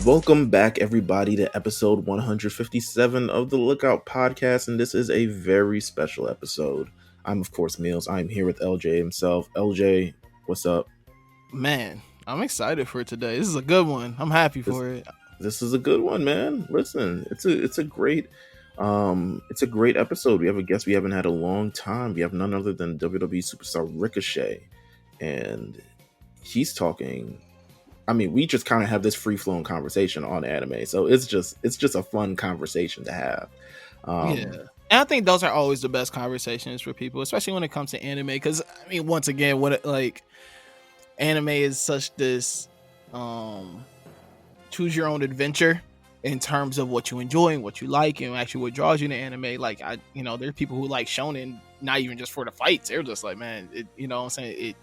Welcome back, everybody, to episode 157 of the Lookout Podcast, and this is a very special episode. I'm, of course, Meals. I'm here with LJ himself. LJ, what's up? Man, I'm excited for today. This is a good one. I'm happy for it. This is a good one, man. Listen, it's a great episode. We have a guest we haven't had a long time. We have none other than WWE superstar Ricochet, and he's talking. I mean, we just kind of have this free flowing conversation on anime, so it's just a fun conversation to have. And I think those are always the best conversations for people, especially when it comes to anime. Because I mean, once again, anime is such this choose your own adventure in terms of what you enjoy and what you like and actually what draws you to anime. Like there are people who like shonen, not even just for the fights. They're just like, man, what I'm saying,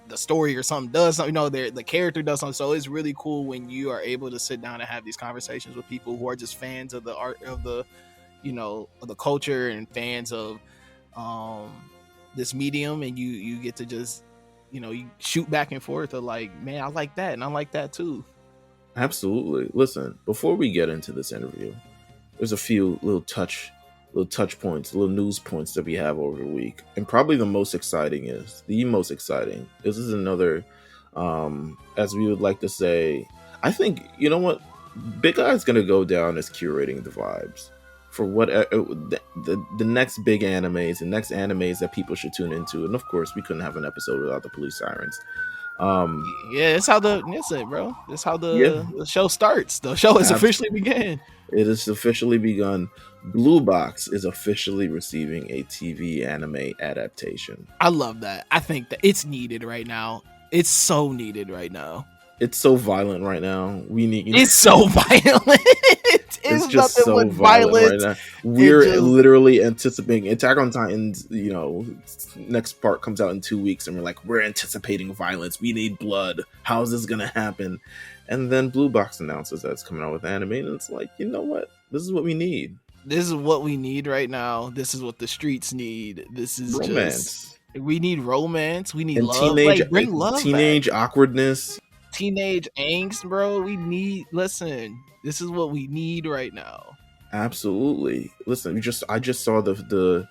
the story or something does something, the character does something. So it's really cool when you are able to sit down and have these conversations with people who are just fans of the art of the of the culture and fans of this medium, and you get to just you shoot back and forth of like, man, I like that and I like that too. Absolutely. Listen, before we get into this interview, there's a few little touch points, little news points that we have over the week. And probably the most exciting is this is another, as we would like to say, I think, you know what? Big Eye's going to go down as curating the vibes for what the next big animes, the next animes that people should tune into. And of course, we couldn't have an episode without the police sirens. That's how that's how the show starts. The show has officially begun. It is officially begun. Blue Box is officially receiving a TV anime adaptation. I love that. I think that it's needed right now. It's so needed right now. It's so violent right now. It's so violent. It's just so violent right now. We're literally anticipating Attack on Titans. Next part comes out in 2 weeks, and we're anticipating violence. We need blood. How is this gonna happen? And then Blue Box announces that it's coming out with anime, and it's like, you know what? This is what we need. This is what we need right now. This is what the streets need. This is romance. We need romance. We need and love. Bring love. Teenage back. Awkwardness. Teenage angst, bro. Listen, this is what we need right now. Absolutely. Listen, I just saw the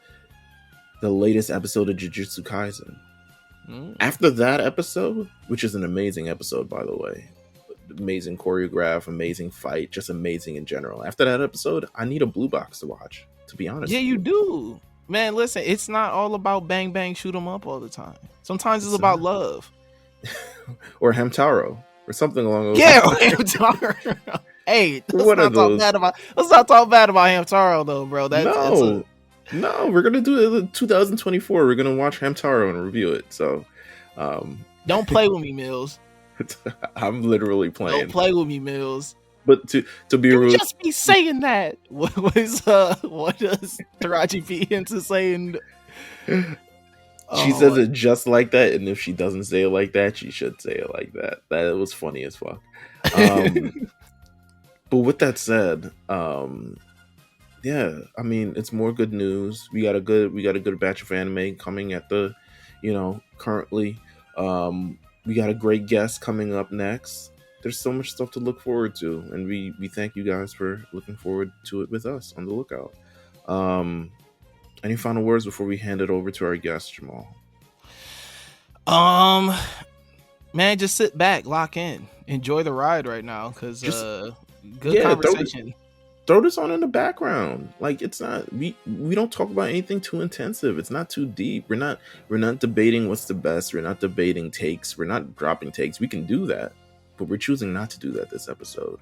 latest episode of Jujutsu Kaisen. After that episode, which is an amazing episode, by the way, amazing choreograph, amazing fight, just amazing in general. After that episode, I need a Blue Box to watch, to be honest. Yeah, you do. Man, listen, it's not all about bang bang shoot 'em up all the time. Sometimes it's about love. Or Hamtaro, or something along those lines. Hamtaro. Hey, let's not talk bad about Hamtaro though, bro. No, we're gonna do it in 2024. We're gonna watch Hamtaro and review it. So, don't play with me, Mills. I'm literally playing. Don't play with me, Mills. But to be rude, just be saying that. What does Taraji P Henson saying? She says it just like that, and if she doesn't say it like that, she should say it like that. That was funny as fuck. But with that said, yeah, I mean, it's more good news. We got a good batch of anime coming at the, currently. We got a great guest coming up next. There's so much stuff to look forward to, and we thank you guys for looking forward to it with us on the lookout. Any final words before we hand it over to our guest, Jamal? Man, just sit back, lock in, enjoy the ride right now, because good conversation. Throw this on in the background. Like, it's not we don't talk about anything too intensive. It's not too deep. We're not debating what's the best. We're not debating takes. We're not dropping takes. We can do that, but we're choosing not to do that this episode.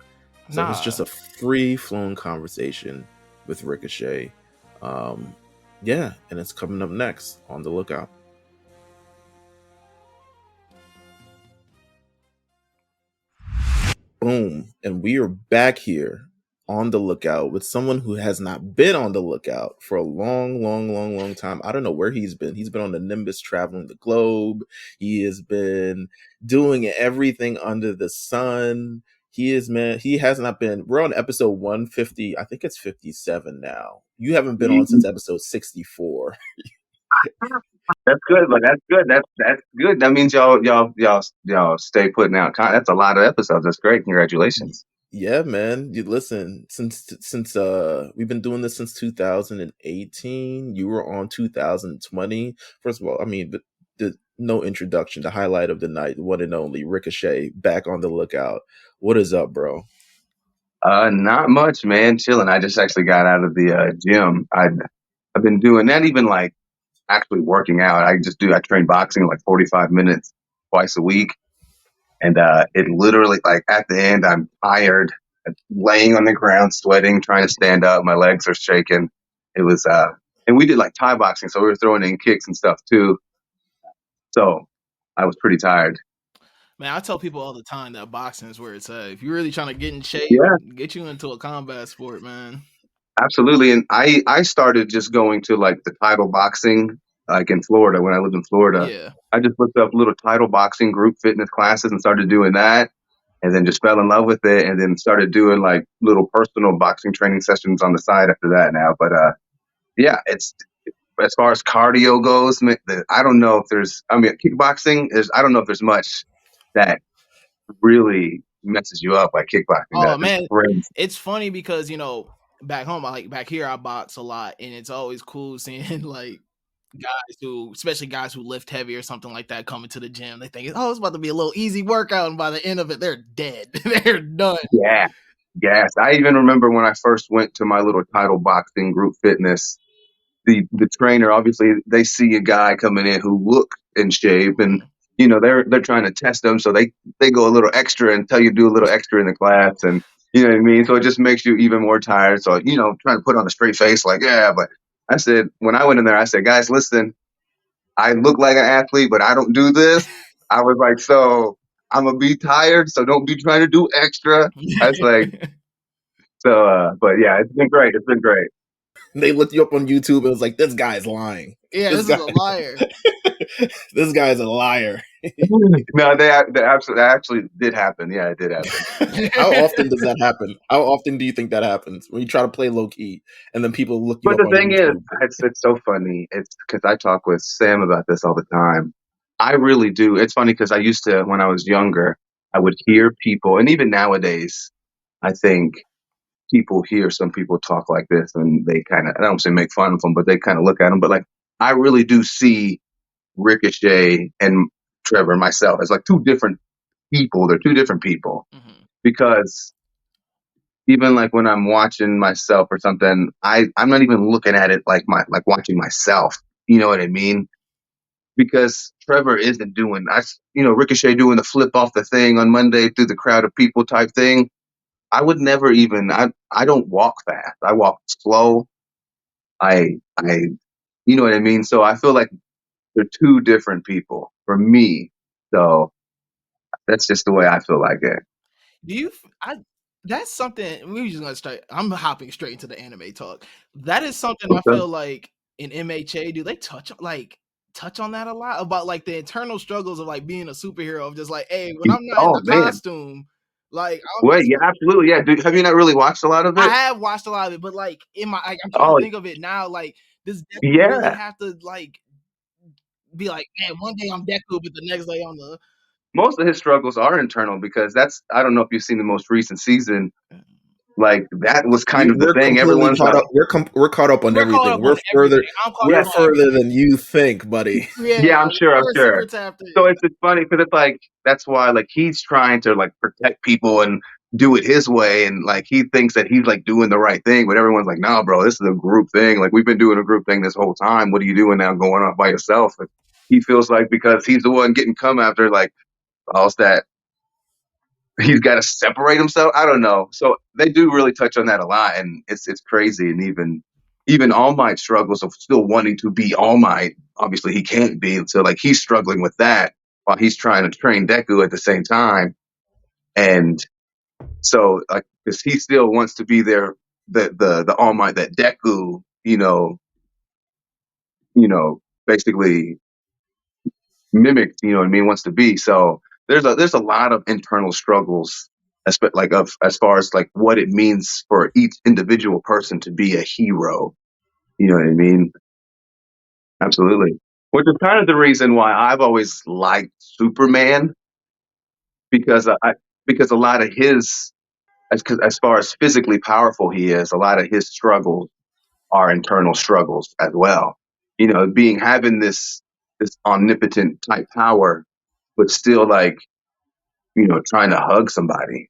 So it's just a free-flowing conversation with Ricochet. Yeah, and it's coming up next on the lookout. Boom, and we are back here on the lookout with someone who has not been on the lookout for a long time. I don't know where he's been. He's been on the Nimbus traveling the globe. He has been doing everything under the sun. He has not been. We're on episode 150. I think it's 57 now. You haven't been on since episode 64. That's good, but that's good. That's good. That means y'all stay putting out content. That's a lot of episodes. That's great. Congratulations. Yeah, man. You listen, since we've been doing this since 2018. You were on 2020. First of all, I mean, the no introduction, the highlight of the night, the one and only Ricochet back on the lookout. What is up, bro? Not much, man. Chilling. I just actually got out of the gym. I've been doing not even like actually working out. I train boxing like 45 minutes twice a week, and it literally like at the end I'm tired, laying on the ground, sweating, trying to stand up. My legs are shaking. It was and we did like Thai boxing, so we were throwing in kicks and stuff too. So I was pretty tired. Man, I tell people all the time that boxing is where it's at. If you're really trying to get in shape, Yeah, get you into a combat sport, man. absolutely. And I started just going to like the title boxing, like in Florida when I lived in Florida. Yeah. I just looked up little title boxing group fitness classes and started doing that. And then just fell in love with it and then started doing like little personal boxing training sessions on the side after that now. But yeah, it's as far as cardio goes, I don't know if there's, I mean, kickboxing is, I don't know if there's much that really messes you up like kickboxing Oh does. It's man, crazy. it's funny because back home, back here, I box a lot, and it's always cool seeing like guys who, especially guys who lift heavy or something like that, coming to the gym. They think, oh, it's about to be a little easy workout, and by the end of it, they're dead. They're done. Yeah. Yes. I even remember when I first went to my little title boxing group fitness, the trainer, obviously they see a guy coming in who looks in shape and Mhm. they're trying to test them, so they go a little extra and tell you to do a little extra in the class, and you know what I mean. So it just makes you even more tired. So trying to put on a straight face, like yeah. But I said when I went in there, I said, guys, listen, I look like an athlete, but I don't do this. I was like, so I'm gonna be tired, so don't be trying to do extra. I was like, so, but yeah, it's been great. It's been great. They looked you up on YouTube and was like, this guy's lying. Yeah, This this is guy a liar. this guy's a liar. No, they absolutely that actually did happen. Yeah, it did happen. How often does that happen? How often do you think that happens when you try to play low key and then people look you But up the on thing is, YouTube? it's so funny. It's because I talk with Sam about this all the time. I really do. It's funny because I used to, when I was younger, I would hear people, and even nowadays, I think people hear some people talk like this, and they kind of, I don't say make fun of them, but they kind of look at them. But like, I really do see Ricochet and Trevor and myself as like two different people. They're two different people Mhm. because even like when I'm watching myself or something, I'm not even looking at it like watching myself. You know what I mean? Because Trevor isn't doing Ricochet doing the flip off the thing on Monday through the crowd of people type thing. I would never even I don't walk fast. I walk slow. I you know what I mean? So I feel like they're two different people for me. So that's just the way I feel like it. Do you? I That's something we just gonna start. I'm hopping straight into the anime talk. That is something I Okay. feel like in MHA. Do they touch on that a lot about like the internal struggles of like being a superhero of just like, hey, when I'm not in Oh the man. costume, like I'm Wait, just. yeah, absolutely. Yeah. Have you not really watched a lot of I it? have watched a lot of it, but like I'm trying to Oh think of it now. Like, does Deku really yeah. have to like be like, man, one day I'm Deku, but the next day I'm the. Most of his struggles are internal because that's I don't know if you've seen the most recent season. Like that was kind of the We're thing. completely Everyone's caught like, up. We're caught up on We're caught everything. up on everything. I'm caught We're up yeah, on further everything. than you think, buddy. Yeah, yeah, I'm sure, I'm we're sure. super tapped in. So it's funny because it's like that's why like he's trying to like protect people and do it his way, and like he thinks that he's like doing the right thing, but everyone's like, no, bro, this is a group thing. Like we've been doing a group thing this whole time. What are you doing now, going off by yourself? And he feels like because he's the one getting come after, like, oh, it's that he's got to separate himself. I don't know. So they do really touch on that a lot, and it's crazy. And even All Might struggles of still wanting to be All Might. Obviously, he can't be. So like he's struggling with that while he's trying to train Deku at the same time. And so like because he still wants to be there, the All Might that Deku, basically mimicked, you know what I mean, wants to be. So there's a lot of internal struggles like of as far as like what it means for each individual person to be a hero. You know what I mean? Absolutely. Which is kind of the reason why I've always liked Superman because because a lot of his as far as physically powerful he is, a lot of his struggles are internal struggles as well. You know, being having this omnipotent type power, but still like, you know, trying to hug somebody.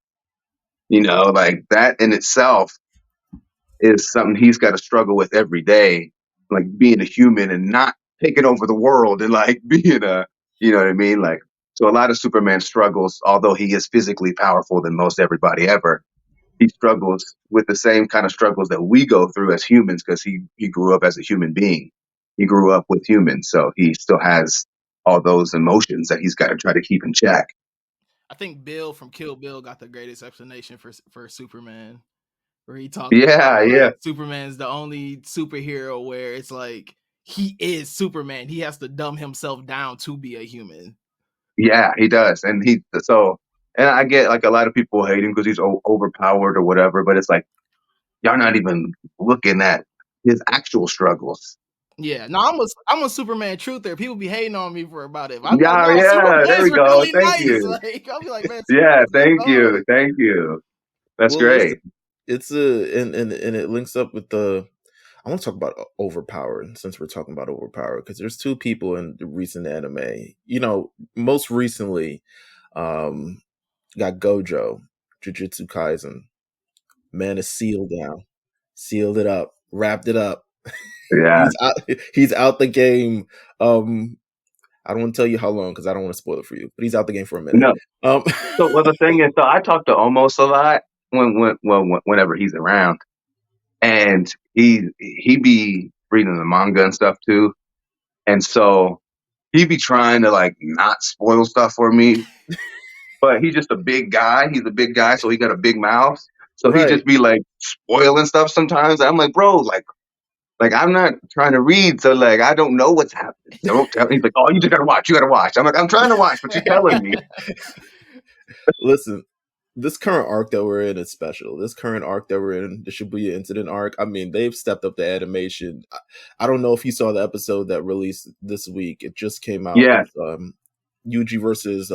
You know, like that in itself is something he's got to struggle with every day, like being a human and not taking over the world and like being a, you know what I mean? Like, so a lot of Superman struggles, although he is physically powerful than most everybody ever, he struggles with the same kind of struggles that we go through as humans because he grew up as a human being. He grew up with humans, so he still has all those emotions that he's got to try to keep in check. I think Bill from Kill Bill got the greatest explanation for Superman, where he talks Yeah, about yeah, like Superman's the only superhero where it's like he is Superman. He has to dumb himself down to be a human. yeah, he does, and he so. And I get like a lot of people hate him because he's overpowered or whatever, but it's like y'all not even looking at his actual struggles. Yeah, no, I'm a Superman truther. People be hating on me for about it. I'm like, Yeah, no, yeah, there Superman's we go. really Thank nice. you. Like, I'll be like, man, Yeah, Superman's a dog. thank you. That's Well, great. it's a and it links up with the. I want to talk about overpowered since we're talking about overpowered because there's two people in the recent anime. You know, most recently, um, got Gojo, Jujutsu Kaisen. Man is sealed down, sealed it up, wrapped it up. Yeah. he's out. He's out the game. I don't want to tell you how long because I don't want to spoil it for you. But he's out the game for a minute. No. Um, So well, the thing is, so I talk to Almost a lot whenever he's around, and he be reading the manga and stuff too, and so he be trying to like not spoil stuff for me, but he's just a big guy. He's a big guy, so he got a big mouth. So he right. just be like spoiling stuff sometimes. I'm like, bro, like I'm not trying to read, so like I don't know what's happening. Don't tell me. He's like, oh, you just gotta watch. You gotta watch. I'm like, I'm trying to watch, but you're telling me. Listen, this current arc that we're in is special. This current arc that we're in, the Shibuya incident arc, I mean, they've stepped up the animation. I don't know if you saw the episode that released this week. It just came out. Yeah, It's Yuji versus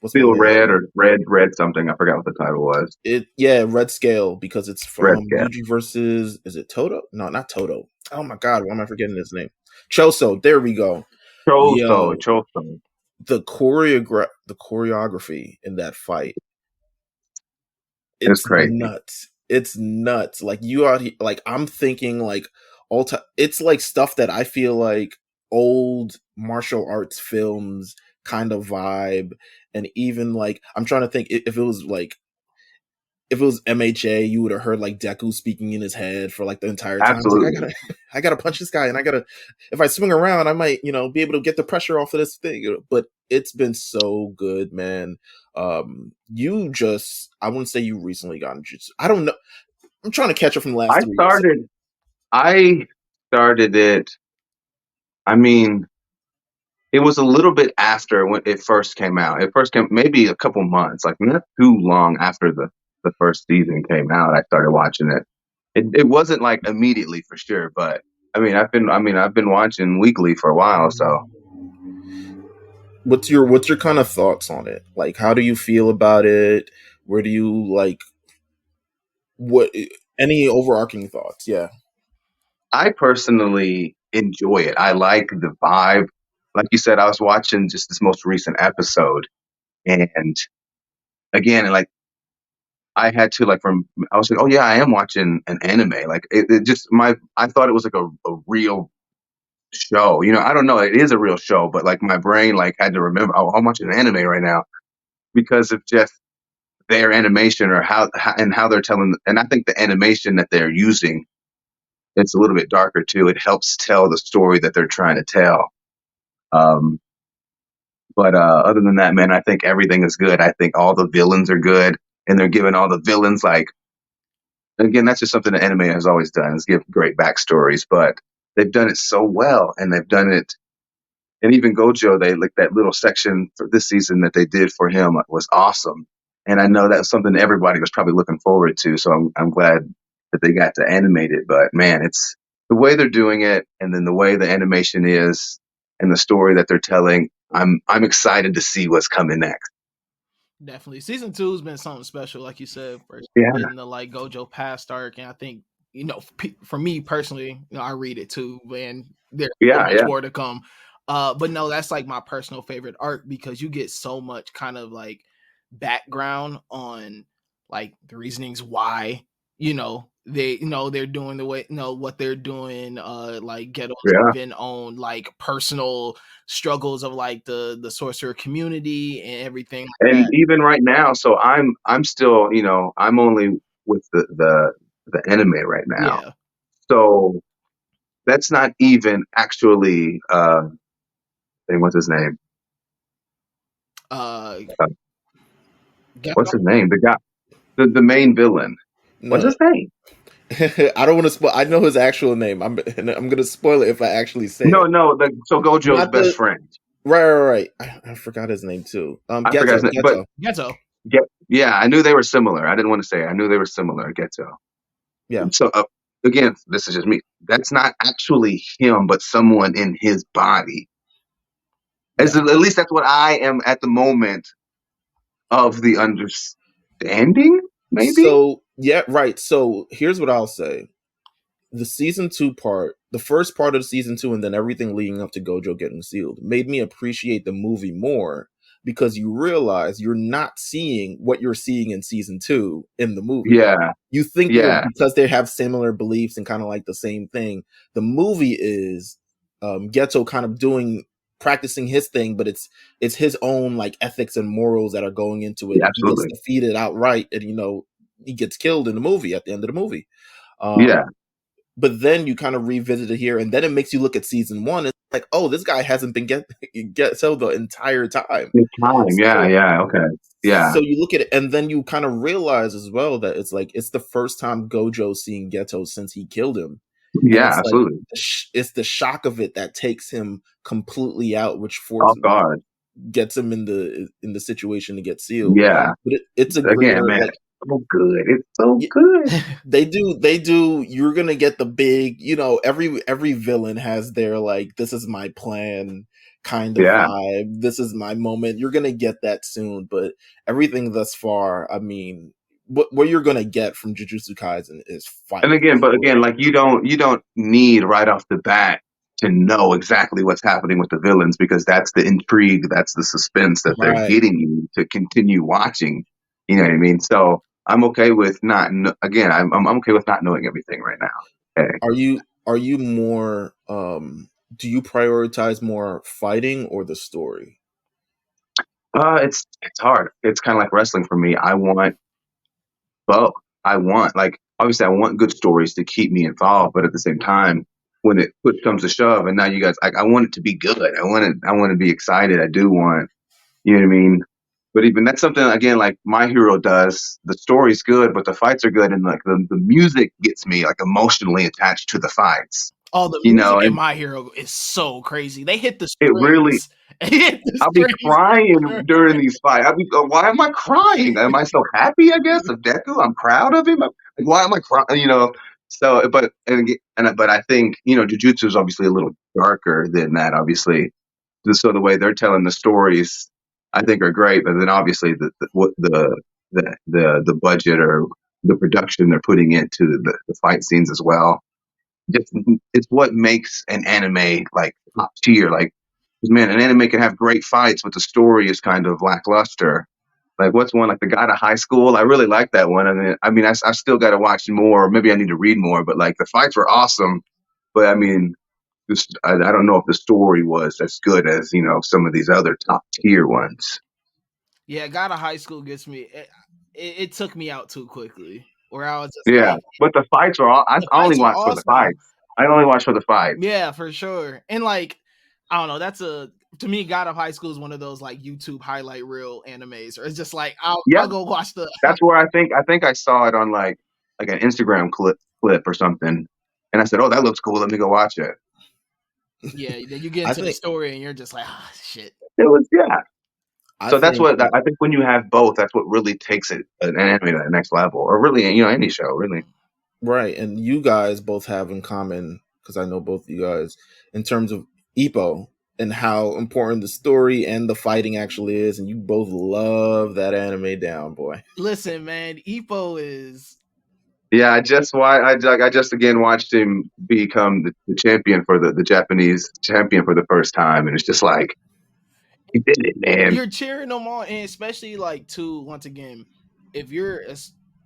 what's my Feel man's Red name? or Red something. I forgot what the title was. It yeah, Red Scale because it's Red from Cat. Yuji versus is it Toto? No, not Toto. Oh my god, why am I forgetting his name? Choso. There we go. Yo, Choso. the choreography in that fight, It's it's crazy. nuts. It's nuts. Like you out here, like I'm thinking like all time. It's like stuff that I feel like old martial arts films kind of vibe, and even like I'm trying to think if it was like if it was MHA, you would have heard like Deku speaking in his head for like the entire time. It's like Absolutely. I gotta punch this guy, and I gotta, if I swing around, I might, be able to get the pressure off of this thing. But it's been so good, man. I wouldn't say you recently got into Jujutsu. I don't know. I'm trying to catch up from the last I 3 years. started I started it. I mean, it was a little bit after when it first came out. It first came maybe a couple months, like not too long after the first season came out. I started watching it. It wasn't like immediately for sure, but I've been watching weekly for a while, so What's your kind of thoughts on it? Like, how do you feel about it? Where do you like what? Any overarching thoughts? Yeah. I personally enjoy it. I like the vibe. Like you said, I was watching just this most recent episode, and again, like I had to like from I was like, oh yeah, I am watching an anime. Like it just I thought it was like a real show. You know, I don't know, it is a real show, but like my brain like had to remember, oh, I'm watching an anime right now because of just their animation or how they're telling. And I think the animation that they're using, it's a little bit darker too. It helps tell the story that they're trying to tell. Um, but other than that, man, I think everything is good. I think all the villains are good, and they're giving all the villains like again, that's just something that anime has always done is give great backstories, but they've done it so well and they've done it. And even Gojo, they like that little section for this season that they did for him was awesome. And I know that's something everybody was probably looking forward to. So I'm glad that they got to animate it. But man, it's the way they're doing it and then the way the animation is and the story that they're telling. I'm excited to see what's coming next. Definitely. Season 2 has been something special, like you said, first Yeah, getting the like Gojo past arc, and I think for me personally, I read it too, and there's so yeah, much yeah, more to come. But no, that's like my personal favorite arc because you get so much kind of like background on like the reasonings why they're doing the way what they're doing, like Ghetto's yeah. even own like personal struggles of like the sorcerer community and everything like And that. even right now, so I'm still, I'm only with the anime right now. Yeah. So that's not even actually what's his name? Uh Uh, what's Ghetto? his name? The guy, the main villain. What's No, his name? I don't want to spoil. I know his actual name. I'm gonna spoil it if I actually say No, it. no. So Gojo's Not best the friend. right. I forgot his name too. I forgot his name, but Ghetto. Ghetto. yeah, I knew they were similar. I didn't want to say. I knew they were similar. Geto. Yeah, So again, this is just me. That's not actually him, but someone in his body. yeah. At least that's what I am at the moment of the understanding. Maybe. So yeah, right. So here's what I'll say: the season 2 part, the first part of season 2, and then everything leading up to Gojo getting sealed, made me appreciate the movie more because you realize you're not seeing what you're seeing in season 2 in the movie. Yeah, You think they're yeah, because they have similar beliefs and kind of like the same thing. The movie is Geto kind of practicing his thing, but it's his own like ethics and morals that are going into it, yeah, and he gets absolutely. defeated outright, and he gets killed in the movie at the end of the movie. Yeah, But then you kind of revisit it here, and then it makes you look at season 1. It's like, oh, this guy hasn't been get so the entire time. it's time. Yeah, So yeah. Okay. Yeah, so you look at it, and then you kind of realize as well that it's like it's the first time Gojo seeing Geto since he killed him, and yeah, it's like absolutely. it's the shock of it that takes him completely out, which Oh forces God. gets him in the situation to get sealed. Yeah. But it's a Again, greater man, like. it's so good. It's so y- good. they do you're gonna get the big, every villain has their like, this is my plan kind of Yeah. vibe, this is my moment. You're gonna get that soon, but everything thus far, I mean, what you're gonna get from Jujutsu Kaisen is And fight again, but again, story. like you don't need right off the bat to know exactly what's happening with the villains because that's the intrigue, that's the suspense that they're Right. getting you to continue watching. You know what I mean? So I'm okay with not. Again, I'm okay with not knowing everything right now. Okay. Are you more do you prioritize more fighting or the story? It's hard. It's kind of like wrestling for me. I want both. I want like obviously I want good stories to keep me involved, but at the same time, when it push comes to shove, and now you guys, I want it to be good. I want to be excited. I do want, you know what I mean. But even that's something again, like My Hero does. The story's good, but the fights are good, and like the music gets me like emotionally attached to the fights. Oh, the You know, music in and My Hero is so crazy. They hit the it really strings. They hit the I'll be strings. crying during these fights. I'll be, why am I crying? Am I so happy? I guess of Deku. I'm proud of him. Like, why am I crying? You know. So, but I think Jujutsu is obviously a little darker than that. Obviously, so the way they're telling the stories, I think are great. But then obviously the budget or the production they're putting into the fight scenes as well. Just it's what makes an anime like top tier. Like, 'cause, man, an anime can have great fights, but the story is kind of lackluster. Like, what's one like the guy to high school? I really like that one. I still got to watch more. Maybe I need to read more. But like the fights were awesome. But I mean, I don't know if the story was as good as some of these other top tier ones. Yeah, God of High School gets me. It took me out too quickly, where I was just Yeah, like, but the fights are all. the I only fights are watch for the awesome. fights. I only watch for the fights. Yeah, for sure. And like, I don't know. That's to me, God of High School is one of those like YouTube highlight reel animes, or it's just like Yeah, I'll go watch the. that's where I think I saw it on like an Instagram clip or something, and I said, "Oh, that looks cool. Let me go watch it." Yeah, then you get I into the think story and you're just like, ah, shit. It was yeah. I So that's think what I think when you have both, that's what really takes it an anime to the next level, or really any show really. right, and you guys both have in common, because I know both of you guys, in terms of Ippo. and how important the story and the fighting actually is, and you both love that anime down, boy. Listen, man, Ippo is. Yeah, I just again watched him become the champion for the Japanese champion for the first time, and it's just like he did it, man. You're cheering them on, and especially like too. Once again, if you're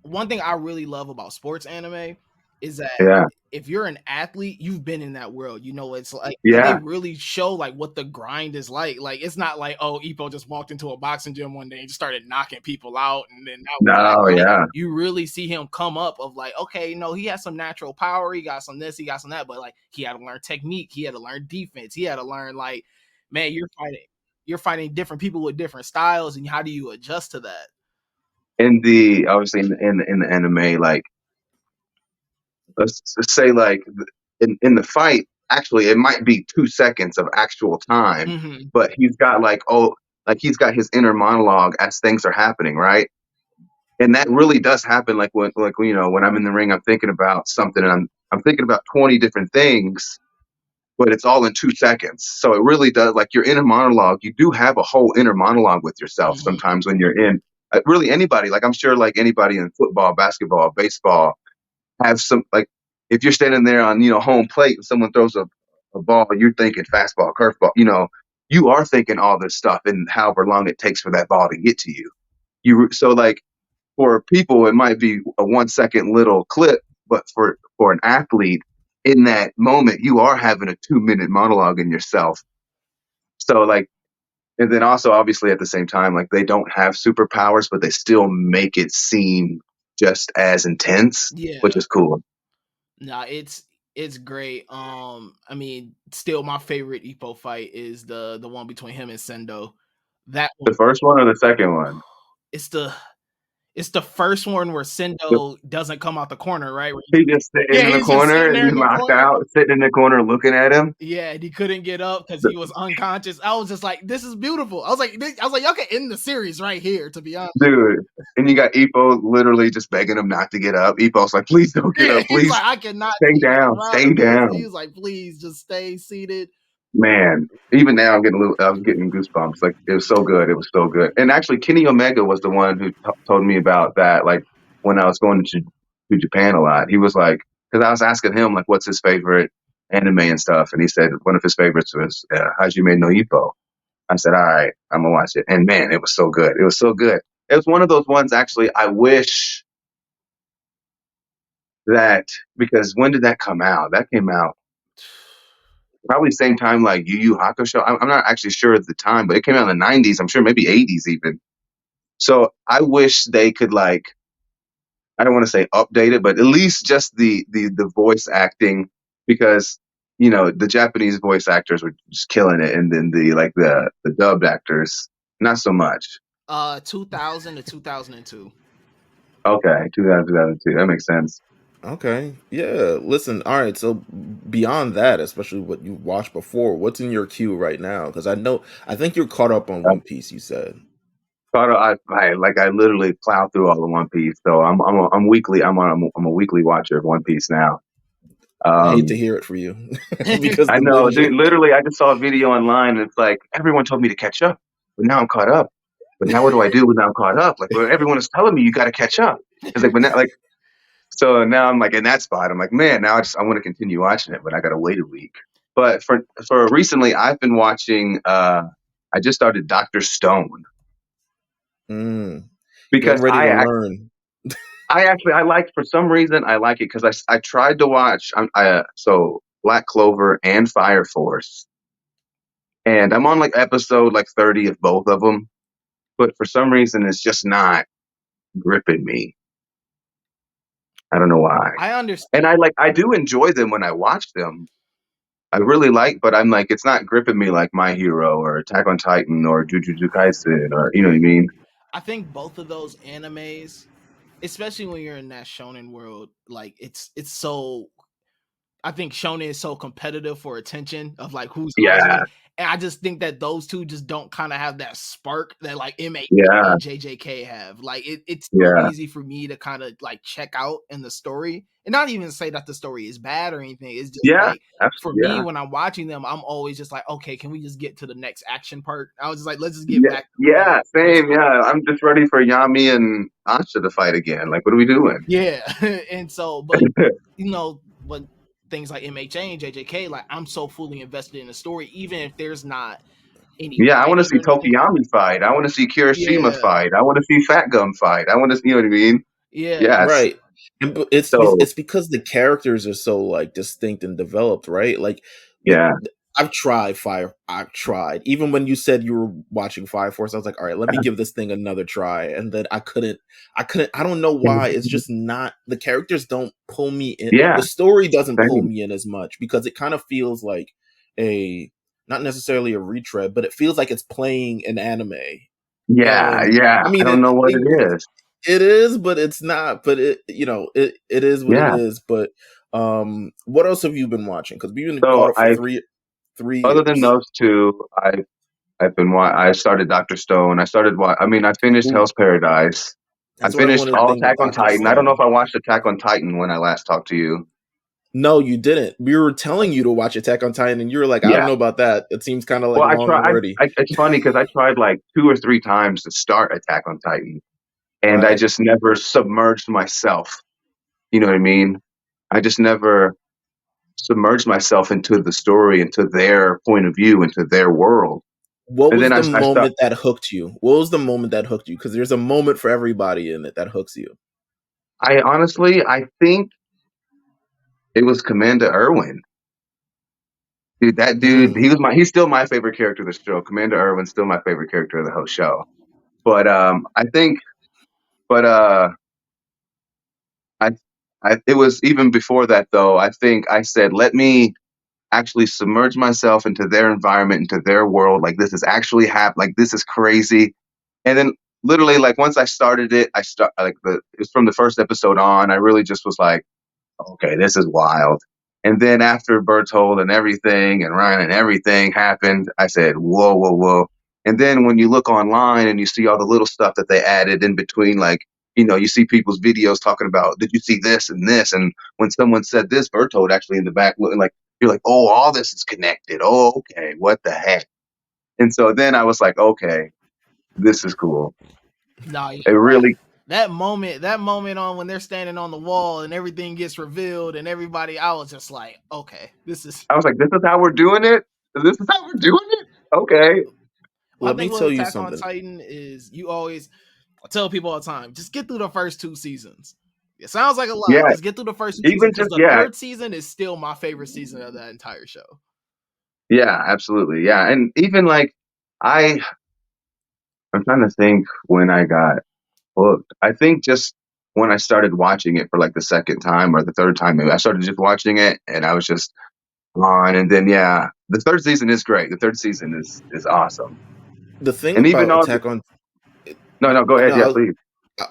one thing I really love about sports anime is that Yeah, if you're an athlete, you've been in that world. You know, it's like they yeah, really show like what the grind is like. Like it's not like, oh, Ippo just walked into a boxing gym one day and just started knocking people out, and then that was no, that. Like yeah. you really see him come up of like, okay, no, he has some natural power, he got some this, he got some that, but like he had to learn technique, he had to learn defense, he had to learn like, man, you're fighting different people with different styles, and how do you adjust to that? In the obviously in the anime, like let's say like in the fight, actually it might be 2 seconds of actual time, Mm-hmm. but he's got like he's got his inner monologue as things are happening, right? And that really does happen. Like you know, when I'm in the ring, I'm thinking about something, and I'm thinking about 20 different things, but it's all in 2 seconds. So it really does, like your inner monologue. You do have a whole inner monologue with yourself Mm-hmm. sometimes when you're in. Really, anybody. Like I'm sure, like anybody in football, basketball, baseball, have some like if you're standing there on home plate and someone throws a ball, you're thinking fastball, curveball. You are thinking all this stuff, and however long it takes for that ball to get to you. So like for people, it might be a 1 second little clip, but for an athlete in that moment, you are having a 2 minute monologue in yourself. So like, and then also obviously at the same time, like they don't have superpowers, but they still make it seem just as intense, which Yeah. is cool. Nah, it's great. I mean, still my favorite Ippo fight is the one between him and Sendo. That The one, first one or the second one? it's the first one where The- Sendo doesn't come out the corner, right? He just sitting Yeah, in the he's just corner sitting and there he's in the knocked corner. out, sitting in the corner looking at him. Yeah, and he couldn't get up because he was unconscious. I was just like, this is beautiful. I was like, y'all can end the series right here, to be honest. Dude. And you got Ippo literally just begging him not to get up. Ippo's like, please don't get Yeah, up. he's Please like, I cannot stay take a down. round Stay of this. He down. was like, please just stay seated. Man, even now I'm getting goosebumps. Like it was so good. It was so good. And actually, Kenny Omega was the one who told me about that. Like when I was going to Japan a lot, he was like, because I was asking him like, what's his favorite anime and stuff, and he said one of his favorites was Hajime no Ippo. I said, all right, I'm gonna watch it. And man, it was so good. It was so good. It was one of those ones. Actually, I wish that because when did that come out? That came out probably same time like Yu Yu Hakusho. I'm not actually sure at the time, but it came out in the '90s. I'm sure maybe '80s even. So I wish they could like I don't want to say update it, but at least just the voice acting because the Japanese voice actors were just killing it, and then the dubbed actors not so much. 2000 to 2002. Okay, 2002. That makes sense. Okay. Yeah. Listen. All right. So beyond that, especially what you watched before, what's in your queue right now? Because I think you're caught up on I, One Piece. You said. I literally plow through all of One Piece, so I'm weekly. I'm a weekly watcher of One Piece now. I hate to Um, hear it for you, because I the know, dude. ninja. Literally, I just saw a video online, and it's like everyone told me to catch up, but now I'm caught up. But now what do I do when I'm caught up? Like, well, everyone is telling me you got to catch up. It's like, but now, like, so now I'm like in that spot. I'm like, man, now I want to continue watching it, but I got to wait a week. But for recently, I've been watching. I just started Doctor Stone Mm, because getting ready to learn. I like for some reason I like it because I tried to watch so Black Clover and Fire Force, and I'm on like episode like 30 of both of them, but for some reason it's just not gripping me. I don't know why. I And understand. I do enjoy them when I watch them. I really like, but I'm like it's not gripping me like My Hero or Attack on Titan or Jujutsu Kaisen or you know what I mean? I think both of those animes, especially when you're in that shonen world, like it's so I think Shonen is so competitive for attention of like who's watching Yeah, it. And I just think that those two just don't kind of have that spark that like MHA yeah, and JJK have. Like it's so yeah, easy for me to kind of like check out in the story and not even say that the story is bad or anything. It's just yeah, like for absolutely, me yeah, when I'm watching them, I'm always just like, okay, can we just get to the next action part? I was just like, let's just get yeah, back to playing yeah. the Same, story. yeah. I'm just ready for Yami and Asha to fight again. Like, what are we doing? Yeah. And so, but when things like MHA and JJK, like I'm so fully invested in the story, even if there's not any Yeah, I want to fighting see or anything. Tokiyami fight. I want to see Kirishima Yeah, fight. I want to see Fat Gum fight. I want to, you know what I mean? yeah, Yes. Right. It's So it's because the characters are so like distinct and developed, right? Like the yeah, I've tried Fire. I've tried. Even when you said you were watching Fire Force, I was like, all right, let me give this thing another try. And then I couldn't. I don't know why. It's just not. The characters don't pull me in. yeah, The story doesn't pull same. me in as much because it kind of feels like a not necessarily a retread, but it feels like it's playing an anime. Yeah, And yeah. I I mean, don't know what it is. it is, but it's not. But it is what it Yeah. is. But what else have you been watching? Because we've been caught So up for three other than years. those two, I started Doctor Stone. I mean, I finished Ooh, Hell's Paradise. I that's what I finished wanted to all think with Attack on Doctor Titan. I don't know if Stone. I watched Attack on Titan when I last talked to you. No, you didn't. We were telling you to watch Attack on Titan, and you were like, "I don't Yeah. know about that. It seems kind of like Well, long and wordy." it's funny because I tried like 2 or 3 times to start Attack on Titan, and I Right. just never submerged myself. You know what I mean? I just never submerged myself into the story, into their point of view, into their world. What And then was the I stopped. moment that hooked you? What was the moment that hooked you? Because there's a moment for everybody in it that hooks you. I think it was Commander Irwin. Dude, that dude, Mm. he's still my favorite character of the show. Commander Irwin's still my favorite character of the whole show. But I think, but I, it was even before that though. I think I said, let me actually submerge myself into their environment, into their world. Like this is actually like this is crazy. And then literally, like once I started it, it's from the first episode on. I really just was like, okay, this is wild. And then after Bertold and everything and Ryan and everything happened, I said, whoa, whoa, whoa. And then when you look online and you see all the little stuff that they added in between, like, you see people's videos talking about, did you see this and this? And when someone said this, Bertold actually in the back looking like, you're like, oh, all this is connected. Oh, okay, what the heck? And so then I was like, okay, this is cool. no, It really, that moment on when they're standing on the wall and everything gets revealed and everybody, I was just like, okay, this is. I was like, this is how we're doing it? This is how we're doing it? Okay. I Let me think with tell you Attack on something. Titan is I tell people all the time, just get through the first 2 seasons. It sounds like a lot. Yeah. Just get through the first 2 seasons Even because just, the yeah. third season is still my favorite season of that entire show. Yeah, absolutely. Yeah. And even like I I'm trying to think when I got hooked. I think just when I started watching it for like the second time or the third time, maybe I started just watching it and I was just on. And then yeah, the third season is great. The third season is awesome. The thing And even about though Attack on no, go ahead. no, Yeah, please.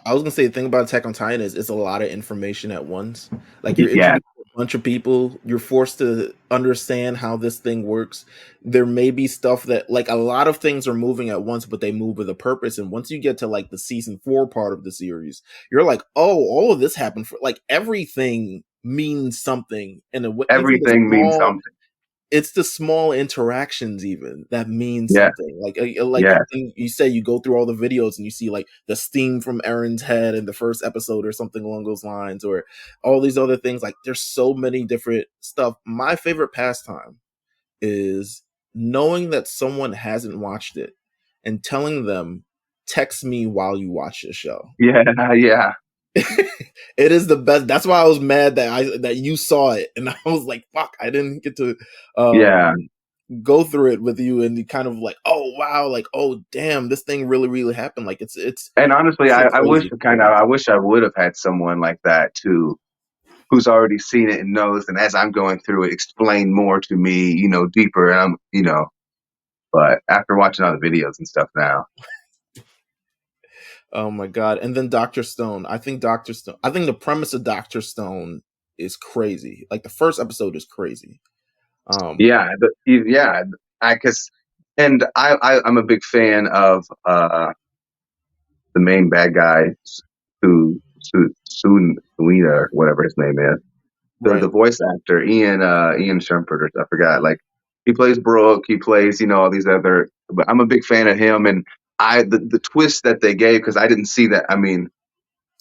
I was gonna say the thing about Attack on Titan is it's a lot of information at once. Like you're Yeah, introduced to a bunch of people, you're forced to understand how this thing works. There may be stuff that like a lot of things are moving at once, but they move with a purpose. And once you get to like the season 4 part of the series, you're like, oh, all of this happened for like everything means something in a way, even the everything means small something. it's the small interactions even that mean Yeah, something like yeah, you say you go through all the videos and you see like the steam from Aaron's head in the first episode or something along those lines or all these other things. Like there's so many different stuff. My favorite pastime is knowing that someone hasn't watched it and telling them, text me while you watch the show. yeah, yeah, It is the best. That's why I was mad that you saw it and I was like, fuck, I didn't get to yeah. um go through it with you and you kind of like, oh wow, like, oh damn, this thing really happened. Like And honestly, it's a I wish crazy experience. I wish I would have had someone like that too, who's already seen it and knows, and as I'm going through it, explain more to me, deeper. And but after watching all the videos and stuff now, Oh my god. And then Dr. Stone. I think the premise of Dr. Stone is crazy. Like the first episode is crazy. Yeah, yeah. I guess, and I'm a big fan of the main bad guy, Suina, or whatever his name is. The Right. voice actor Ian Shumpert, or I forgot. Like he plays Brooke, he plays all these other. But I'm a big fan of him, and the twist that they gave, because I didn't see that. I mean,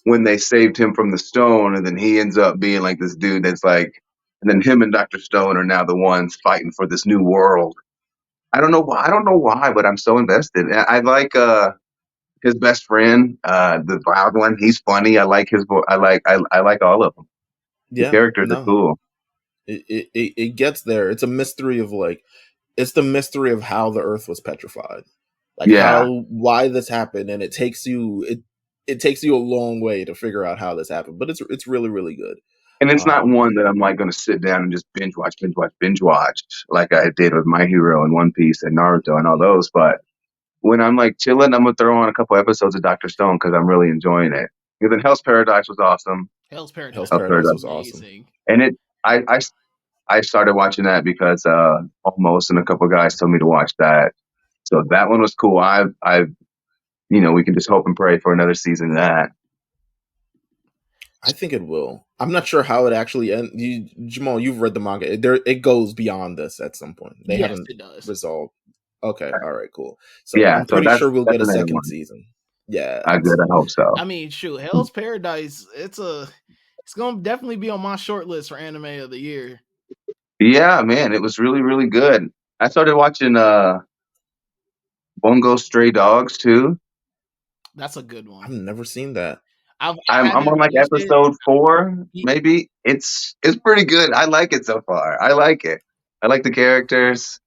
when they saved him from the stone, and then he ends up being like this dude that's like, and then him and Dr. Stone are now the ones fighting for this new world. I don't know why. I don't know why, but I'm so invested. I like his best friend, the wild one. He's funny. I like his. I like all of them. The Yeah. characters are No. cool. It gets there. It's a mystery of like, it's the mystery of how the Earth was petrified, like Yeah, why this happened, and it takes you a long way to figure out how this happened. But it's really really good. and it's not Um, one that I'm like going to sit down and just binge watch like I did with My Hero and One Piece and Naruto and all those. But when I'm like chilling, I'm gonna throw on a couple episodes of Doctor Stone because I'm really enjoying it. And then Hell's Paradise was awesome. Hell's Hell's Paradise Hell's Paradise is Paradise, was awesome. amazing. and I started watching that because Almost and a couple guys told me to watch that. So that one was cool. I we can just hope and pray for another season of that. I think it will. I'm not sure how it actually ends. Jamal, you've read the manga. It goes beyond this at some point. They Yes, haven't it does. resolved. Okay, all right, cool. So Yeah, I'm so pretty sure we'll that's get a another second one. season. Yeah, I good. I hope so. I mean, shoot, Hell's Paradise. It's gonna definitely be on my short list for anime of the year. Yeah, man, it was really really good. I started watching Bungo Stray Dogs too. That's a good I've one. never seen that. I I'm haven't on like finished it. episode 4, maybe. It's pretty good. I like it so far. I like it. I like the characters.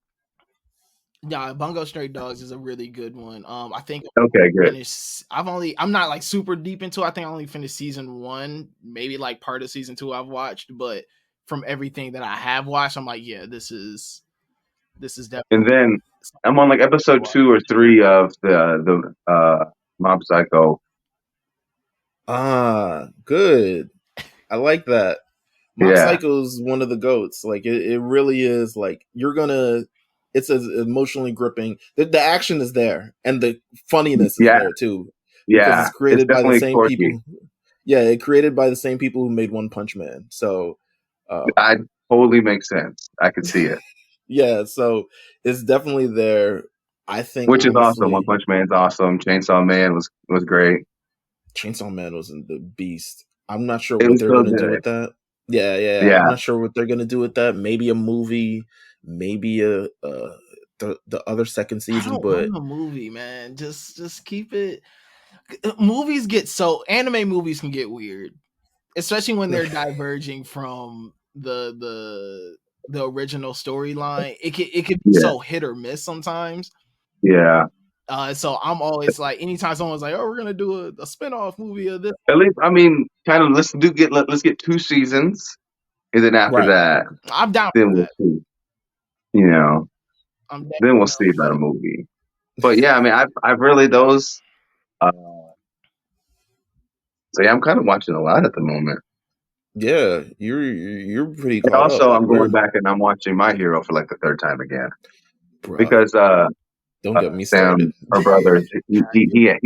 Yeah, Bungo Stray Dogs is a really good one. I think Okay, good. I'm not like super deep into it. I think I only finished season 1, maybe like part of season 2 I've watched, but from everything that I have watched, I'm like, yeah, this is definitely. And then I'm on like episode 2 or 3 of the Mob Psycho. Ah, good. I like that. Mob Yeah, Psycho is one of the goats. Like it really is. Like it's as emotionally gripping. The action is there, and the funniness is yeah, there too, because yeah. it's It's created by the definitely same quirky. people. Yeah, it created by the same people who made One Punch Man. So, I totally makes sense. I could see it. yeah, so it's definitely there. I think Which is awesome. One honestly, Punch Man's awesome. Chainsaw Man was great. Chainsaw Man was the beast. I'm not sure It what was they're so gonna do good. with that. Yeah. I'm Yeah. not sure what they're gonna do with that. Maybe a movie, maybe the other second I season. don't But want a movie, man. Just keep it. Movies get anime movies can get weird, especially when they're diverging from the original storyline. It can be Yeah. so hit or miss sometimes. Yeah. So I'm always like, anytime someone's like, "Oh, we're gonna do a spinoff movie of this," At least, I mean, kind of let's get 2 seasons, and then after right, that, I'm down then for we'll that. see. You know, I'm then definitely we'll down see for about a that. movie. But yeah, I mean, I've really those. Uh, so yeah, I'm kind of watching a lot at the moment. yeah, you're pretty And caught up. also, Like I'm going we're back and I'm watching My Hero for like the 3rd time again bruh. because Don't get me Sam, started. her brother, he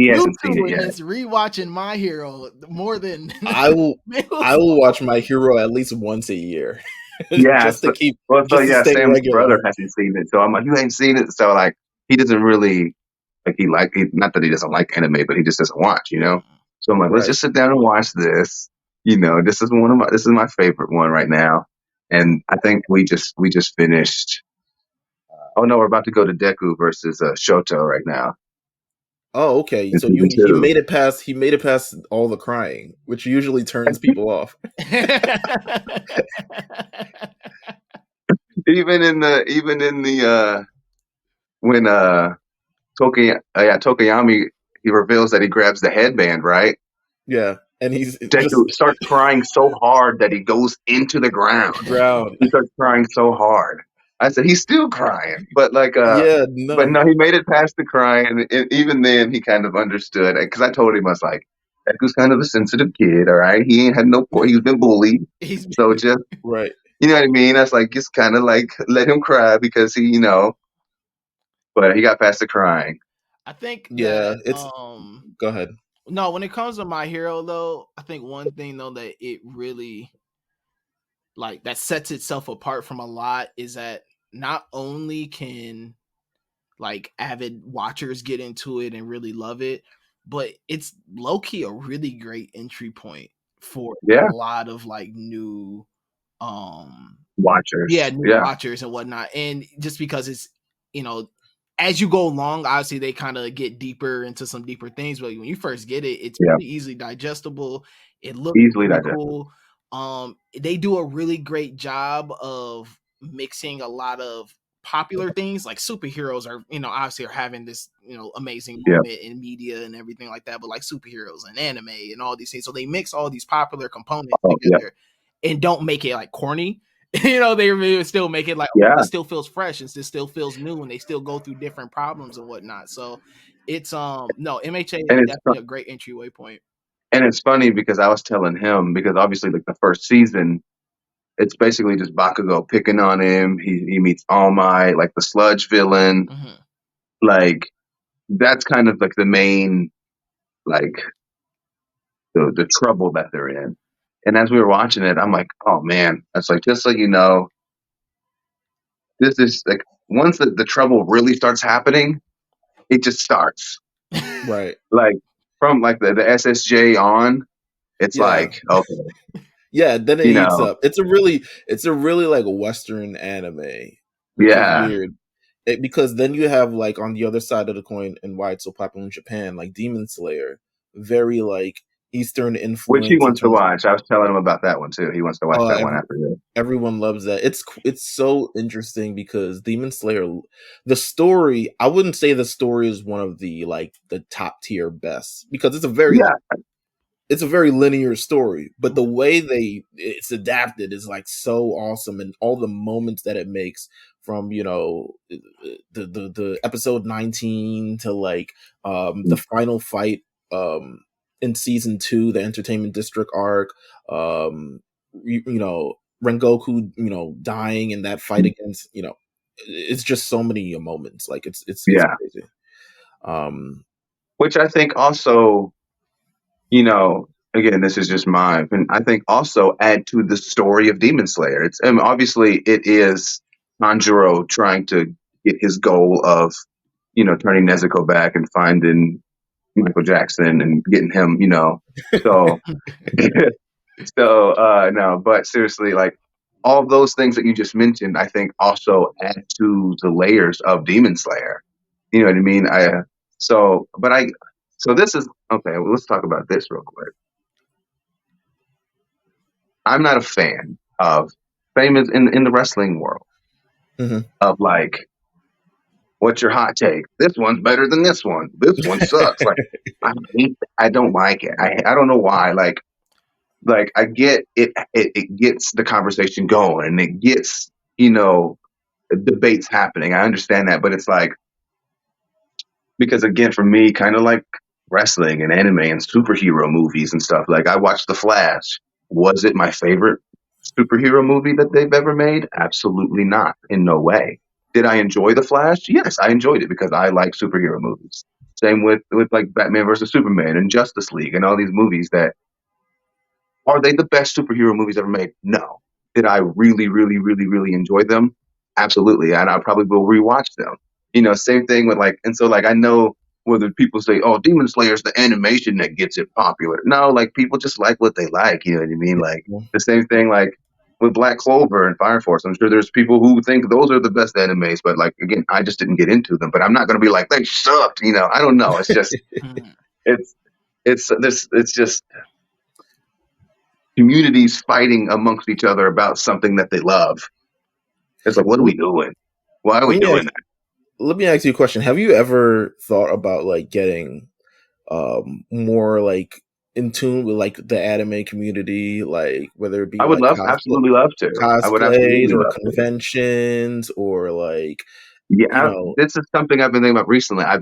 hasn't seen it YouTube yet. is rewatching My Hero more than I will I Mills. will watch My Hero at least once a year, Yeah. just to keep So just to yeah, stay Sam's brother regular. hasn't seen it, so I'm like, you ain't seen it, so like he doesn't really not that he doesn't like anime, but he just doesn't watch, you know. So I'm like, let's Right. just sit down and watch this. This is my favorite one right now, and I think we just finished. Oh no, we're about to go to Deku versus Shoto right now Oh, okay. in So season you two. he made it past all the crying, which usually turns people off. Even in the when Tokayami, he reveals that he grabs the headband, right? Yeah. And he's just Deku starts crying so hard that he goes into the ground. drowned. He starts crying so hard. I said he's still crying, but Yeah, but no. no, he made it past the crying, and even then he kind of understood because I told him I was like, Deku's kind of a sensitive kid, all right? He ain't had no point. He's been bullied. He's So just, Right. you know what I mean? That's like, just kind of like let him cry because he, but he got past the crying. I think Yeah, that it's go ahead. no, when it comes to My Hero though, I think one thing though that it really like that sets itself apart from a lot is that not only can like avid watchers get into it and really love it, but it's low-key a really great entry point for Yeah. a lot of like new Watchers. new Yeah. watchers and whatnot. And just because it's, as you go along, obviously they kind of get deeper into some deeper things, but when you first get it, it's Yeah. pretty easily digestible. It looks Easily really digestible. cool. They do a really great job of mixing a lot of popular things. Like superheroes are, obviously are having this, amazing Yeah. moment in media and everything like that, but like superheroes and anime and all these things. So they mix all these popular components Oh, yeah. together and don't make it like corny. They still make it like, Yeah. it still feels fresh and it still feels new, and they still go through different problems and whatnot. So it's no, MHA is And it's definitely a great entryway point. and it's funny because I was telling him, because obviously like the first season, it's basically just Bakugo picking on him. He meets All Might, like the sludge villain. Mhm. Like that's kind of like the main, like the trouble that they're in. And as we were watching it, I'm like, oh man, that's like, just so you know, this is like, once the trouble really starts happening, it just starts. Right. Like from like the SSJ on, it's Yeah. like, okay, Yeah, then it heats up. It's a really like Western anime, which is yeah. weird. Because then you have like on the other side of the coin and why it's so popular in Japan, like Demon Slayer, very like Eastern Which he influence in wants to terms of watch. I was telling him about that one too. He wants to watch that one every, after this. everyone loves that. It's so interesting because Demon Slayer, the story, I wouldn't say the story is one of the like the top tier best because Yeah, it's a very linear story, but the way it's adapted is like so awesome, and all the moments that it makes from the episode 19 to like the final fight in season 2, the Entertainment District arc, Rengoku dying in that fight against it's just so many moments, like it's yeah. crazy. um Which I think also, again, this is just my opinion. I think also add to the story of Demon Slayer. Obviously it is Tanjiro trying to get his goal of, turning Nezuko back and finding Michael Jackson and getting him, so, no, but seriously, like all those things that you just mentioned, I think also add to the layers of Demon Slayer. You know what I mean? So this is okay. Well, let's talk about this real quick. I'm not a fan of famous in the wrestling world mhm. of like, what's your hot take? This one's better than this one. This one sucks. Like, I don't like it. I don't know why. Like I get it, it gets the conversation going and it gets, debates happening. I understand that, but it's like, because again, for me, kind of like wrestling and anime and superhero movies and stuff, like I watched The Flash. Was it my favorite superhero movie that they've ever made? Absolutely not. In no way. Did I enjoy The Flash? Yes, I enjoyed it because I like superhero movies. Same with like Batman versus Superman and Justice League and all these movies that, are they the best superhero movies ever made? No. Did I really, really, really, really enjoy them? Absolutely. And I probably will rewatch them. Same thing with like, and so like I know whether people say, oh, Demon Slayer's the animation that gets it popular. No, like people just like what they like. You know what I mean? Like the same thing like with Black Clover and Fire Force. I'm sure there's people who think those are the best animes, but like again, I just didn't get into them. But I'm not gonna be like, they sucked, I don't know. It's just it's it's just communities fighting amongst each other about something that they love. It's like, what are we doing? Why are we doing that? Let me ask you a question. Have you ever thought about like getting more like in tune with like the anime community, like whether it be I would like absolutely love to. I would cosplays absolutely or love to. conventions or like Yeah, this is something I've been thinking about recently. I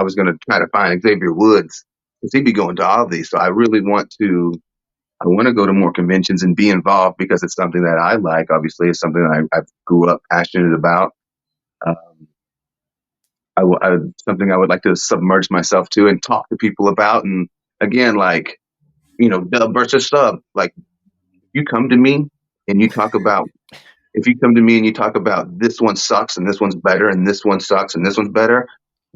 was going to try to find Xavier Woods because he'd be going to all of these. So I really want to. I want to go to more conventions and be involved because it's something that I like. Obviously, it's something that I grew up passionate about. Um, something I would like to submerge myself to and talk to people about. And again, like, dub versus sub. Like, you come to me and you talk about if you come to me and you talk about this one sucks and this one's better and this one sucks and this one's better,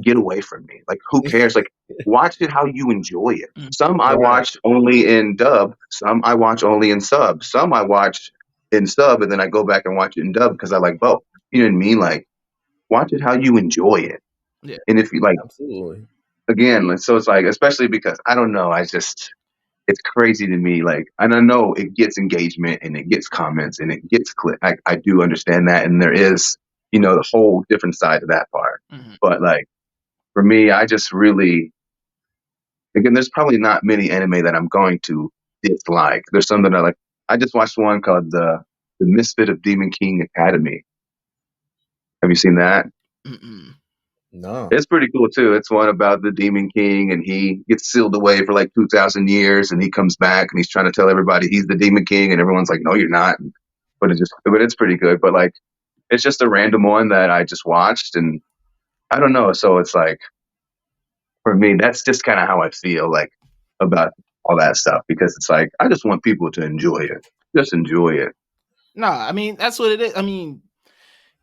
get away from me. Like, who cares? Like, watch it how you enjoy it. Some I Right. watch only in dub, some I watch only in sub, some I watch in sub and then I go back and watch it in dub because I like both. You know what I mean? Like, watch it how you enjoy it. Yeah. And if you like, Absolutely. again, so it's like, especially because I don't know, it's crazy to me. Like, and I know it gets engagement and it gets comments and it gets click. I do understand that. And there is, the whole different side of that part. Mhm. But like, for me, I just really, again, there's probably not many anime that I'm going to dislike. There's some that I like. I just watched one called the Misfit of Demon King Academy. Have you seen that? Mm-mm. No. It's pretty cool too. It's one about the Demon King, and he gets sealed away for like 2,000 years, and he comes back, and he's trying to tell everybody he's the Demon King, and everyone's like, "No, you're not." But it's pretty good. But like, it's just a random one that I just watched, and I don't know. So it's like, for me, that's just kind of how I feel like about all that stuff because it's like I just want people to enjoy it, just enjoy it. No, I mean that's what it is. I mean,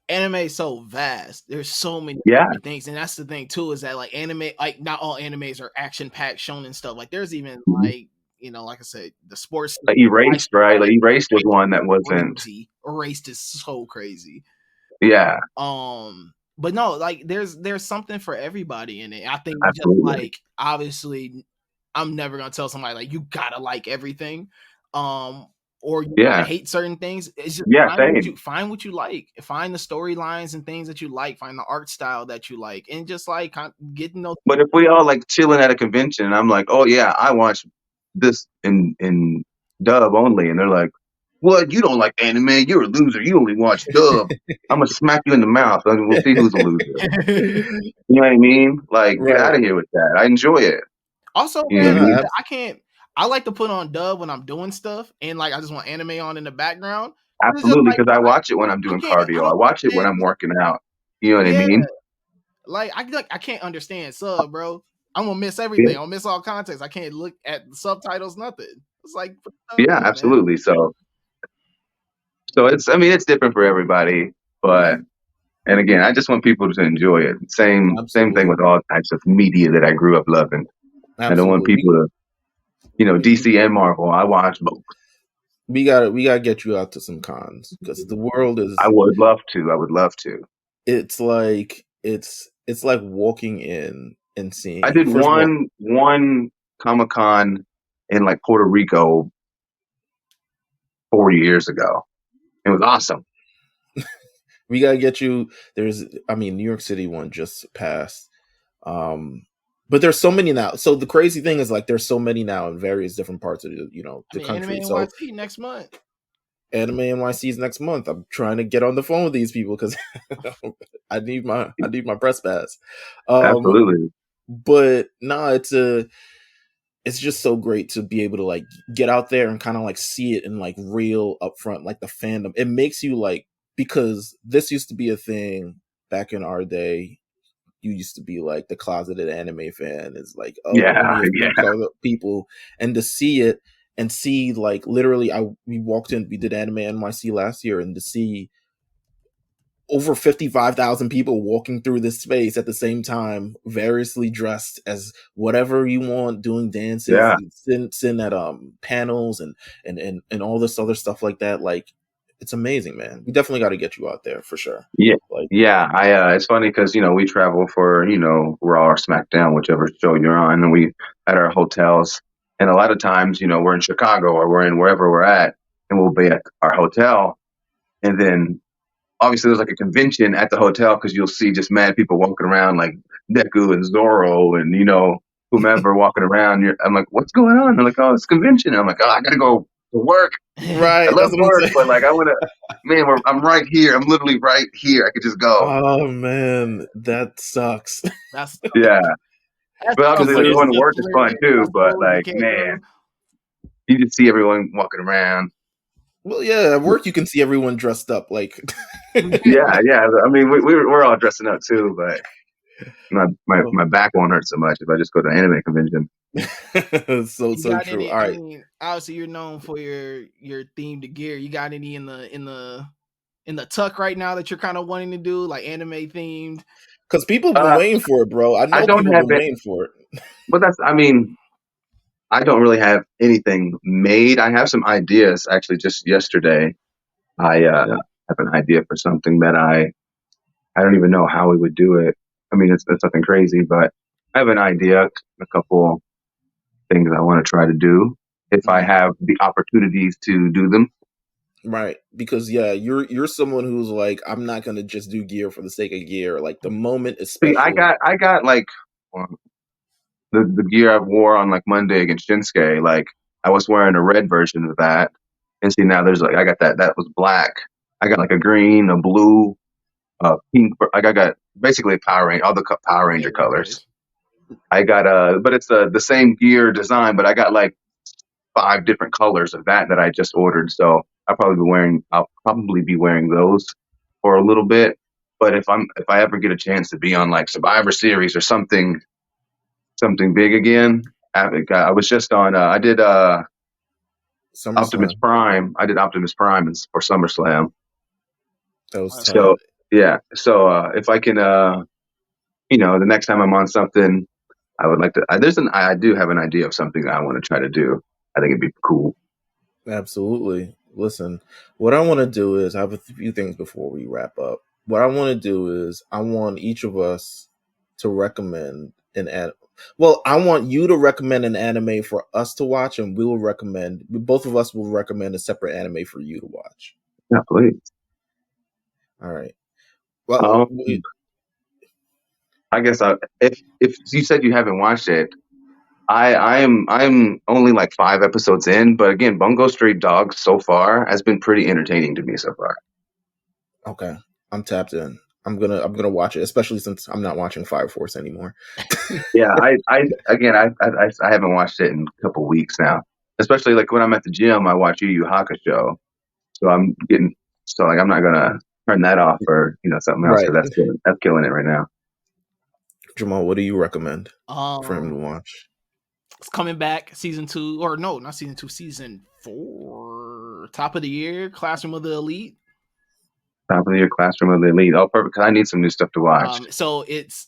anime is so vast. There's so many Yeah, things, and that's the thing too is that like anime, like not all animes are action packed, shonen stuff. Like there's even Mhm. like like I said, the sports. Like Erased, right? Like Erased was one that wasn't. Crazy. Erased is so crazy. Yeah, But no, like there's something for everybody in it. I think just absolutely. like obviously I'm never gonna tell somebody like you gotta like everything. Or you gotta Yeah, hate certain things. It's just yeah, same. find what you like. Find the storylines and things that you like, find the art style that you like, and just like getting those. But if we all like chilling at a convention, and I'm like, oh yeah, I watch this in dub only, and they're like, what? You don't like anime? You're a loser. You only watch dub. I'm gonna smack you in the mouth, and we'll see who's a loser. You know what I mean? Like, get out Right. of here with that. I enjoy it. Also, You know what man, I No, mean? I can't. I like to put on dub when I'm doing stuff, and like I just want anime on in the background. It's just Absolutely, like, because bro, I watch it when I'm I doing can't. I cardio. I don't watch it when understand. I'm working out. You know what I Yeah, mean? like I can't understand sub, bro. I'm gonna miss Yeah, everything. I'll miss all context. I can't look at the subtitles. Nothing. It's like put the dub yeah, on, man. absolutely. So it's, I mean, it's different for everybody, but and again, I just want people to enjoy it. Same thing absolutely. with all types of media that I grew up loving. I don't want Absolutely. people to, We, DC and Marvel. I watch both. we gotta get you out to some cons because the world I is would love to. I would love to. it's like walking in and I seeing did first of all one Comic Con in like Puerto Rico 4 years ago. It was awesome. we gotta get you New York City one just passed. But there's so many now. So the crazy thing is like there's so many now in various different parts of I the mean, Anime country. So NYC next month. Anime NYC is next month. I'm trying to get on the phone with these people because I need my press pass. Um, Absolutely. but no, it's just so great to be able to like get out there and kind of like see it in like real upfront, like the fandom. It makes you like because this used to be a thing back in our day. You used to be like the closeted anime fan is like, oh, Yeah, only a few yeah, people, and to see it and see like literally, we walked in, we did Anime NYC last year, and to see over 55,000 people walking through this space at the same time, variously dressed as whatever you want, doing dances, yeah, sitting at panels and all this other stuff like that. Like, it's amazing, man. We definitely got to get you out there for sure. yeah, Like, yeah. I it's funny because we travel for Raw or SmackDown, whichever show you're on, and we at our hotels, and a lot of times we're in Chicago or we're in wherever we're at, and we'll be at our hotel, and then obviously there's like a convention at the hotel because you'll see just mad people walking around like Deku and Zoro and whomever walking around. I'm like, what's going on? They're like, oh, it's a convention. I'm like, oh, I gotta go to work. I right, love that's what I'm work, saying. but like I wanna, man, I'm right here. I'm literally right here. I could just go. Oh man, that sucks. That's Yeah, But obviously, like going to work is fun too. That's the But move. You like, can't go. man, you just see everyone walking around. Well, yeah, at work you can see everyone dressed up. Like, Yeah, yeah. I mean, we're all dressing up too, but my back won't hurt so much if I just go to an anime convention. so You got true. any? All I right, mean, obviously you're known for your themed gear. You got any in the tuck right now that you're kind of wanting to do, like anime themed? because people have been waiting for it, bro. I I know don't people have have been it, waiting for it. but I mean, I don't really have anything made. I have some ideas. Actually, just yesterday, I have an idea for something that I don't even know how we would do it. I mean, it's nothing crazy, but I have an idea, a couple things I want to try to do if I have the opportunities to do them. Right, because yeah, you're someone who's like, I'm not gonna just do gear for the sake of gear. Like the moment, See, especially. I got like the gear I wore on like Monday against Shinsuke. Like I was wearing a red version of that, and see now there's like I got that was black. I got like a green, a blue, pink. Like I got basically all the Power Yeah, Ranger colors. nice. I got but it's the same gear design, but I got like 5 different colors of that I just ordered. So I'll probably be wearing those for a little bit. But if I ever get a chance to be on like Survivor Series or something big again, I was just on. I did Optimus SummerSlam. Prime. I did Optimus Prime for SummerSlam. That was That's tight. So lit. yeah. So if I can, the next time I'm on something, I would like to. I do have an idea of something I want to try to do. I think it'd be cool. Absolutely. Listen, what I want to do is I have a few things before we wrap up. What I want to do is I want each of us to recommend well, I want you to recommend an anime for us to watch, and both of us will recommend a separate anime for you to watch. Yeah, please. All right. Well, Um, I guess if you said you haven't watched it, I'm only like 5 episodes in, but again, Bungo Stray Dogs so far has been pretty entertaining to me so far. okay. I'm tapped in. I'm gonna watch it, especially since I'm not watching Fire Force anymore. Yeah, I haven't watched it in a couple weeks now. Especially like when I'm at the gym, I watch Yu Yu Hakusho, so I'm not gonna turn that off for something else Right. because that's killing it right now. Jamal, what do you recommend for him to Um, watch? it's coming back season 2, or no, not season 2, season 4. Top of the year, Classroom of the Elite. Top of the year, Classroom of the Elite. Oh, perfect. 'Cause I need some new stuff to watch. So it's